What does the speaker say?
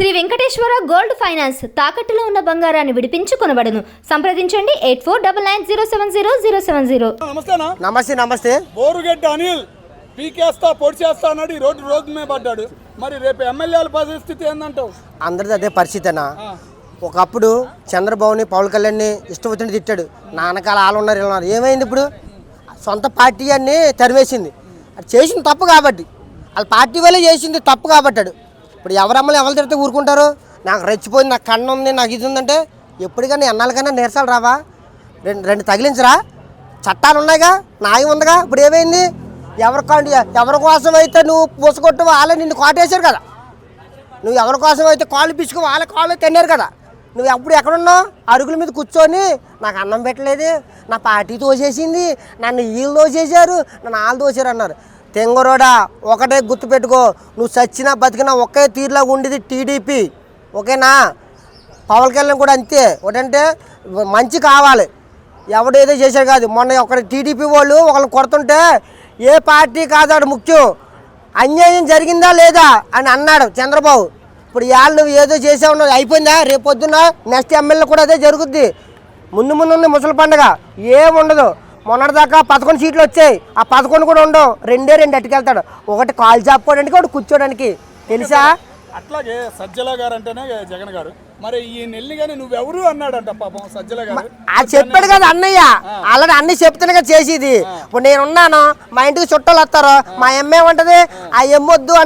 Shri Venkateswara gold finance తాకట్టులో ఉన్న బంగారాన్ని విడిపించి కొనబడును. సంప్రదించండి 8499070070. నమస్తే నమస్తే. బోరుగడ్డ అనిల్ పీకేస్తా పొడి చేస్తా అన్నాడు. ఈ రోడ్డు మీద పడ్డాడు. మరి రేపు ఎమ్మెల్యేల పరిస్థితి ఏందంటావు? అందరిది అదే పరిస్థితి అన్న. ఒకప్పుడు చంద్రబాబుని పవన్ కళ్యాణ్ని ఇష్టం వచ్చినట్టు తిట్టాడు. నాన్నకాల వాళ్ళు ఉన్నారు ఇలా ఉన్నారు. ఏమైంది ఇప్పుడు? సొంత పార్టీ అన్ని తరివేసింది. అది చేసింది తప్పు కాబట్టి, వాళ్ళ పార్టీ వల్లే చేసింది తప్పు కాబట్టాడు. ఇప్పుడు ఎవరమ్మలు ఎవరు తిడితే ఊరుకుంటారు? నాకు రెచ్చిపోయింది, నాకు కన్ను ఉంది, నాకు ఇది ఉందంటే ఎప్పటికైనా ఎన్నాళ్ళకైనా నీరసాలు రావా? రెండు తగిలించరా? చట్టాలు ఉన్నాయిగా, న్యాయం ఉందిగా. ఇప్పుడు ఏమైంది? ఎవరి కోసం అయితే నువ్వు పూసకొట్టు వాళ్ళే నిన్ను కాటేశారు కదా. నువ్వు ఎవరి కోసం అయితే కాళ్ళు పిసుకు వాళ్ళ కాళ్ళు తిన్నారు కదా. నువ్వు ఎప్పుడు ఎక్కడున్నావు? అరుగుల మీద కూర్చొని నాకు అన్నం పెట్టలేదు, నా పార్టీ తోసేసింది, నన్ను వీళ్ళు తోసేశారు, నన్ను వాళ్ళు తోసారు అన్నారు. తెంగరోడా, ఒకటే గుర్తుపెట్టుకో, నువ్వు చచ్చినా బతికినా ఒకే తీరులాగా ఉండేది టీడీపీ, ఓకేనా? పవన్ కళ్యాణ్ కూడా అంతే. ఒకటంటే మంచి కావాలి, ఎవడేదో చేశాడు కాదు. మొన్న ఒక టీడీపీ వాళ్ళు ఒకళ్ళు కొడుతుంటే ఏ పార్టీ కాదాడు ముఖ్యం, అన్యాయం జరిగిందా లేదా అని అన్నాడు చంద్రబాబు. ఇప్పుడు ఇవాళ నువ్వు ఏదో చేసావు, అయిపోయిందా? రేపు పొద్దున్న నెక్స్ట్ ఎమ్మెల్యే కూడా అదే జరుగుద్ది. ముందు ఉంది ముసలి పండుగ, ఏముండదు. మొన్నటిదాకా 11 సీట్లు వచ్చాయి, ఆ 11 కూడా ఉండవు. రెండే అట్టుకెళ్తాడు. ఒకటి కాలు చాపుకోవడానికి, ఒకటి కూర్చోడానికి, తెలుసా? అట్లాగే సజ్జల గారు అంటేనే జగన్ గారు. మరి ఈ నెల్లి కానీ నువ్వెవరు అన్నాడంట పాపం సజ్జల గారు. అది చెప్పాడు కదా అన్నయ్య, అలాంటి అన్ని చెప్తాను కదా చేసేది. ఇప్పుడు నేనున్నాను, మా ఇంటికి చుట్టాలు వస్తారు, మా ఎమ్మె ఉంటుంది, ఆ ఎమ్మొద్దు అని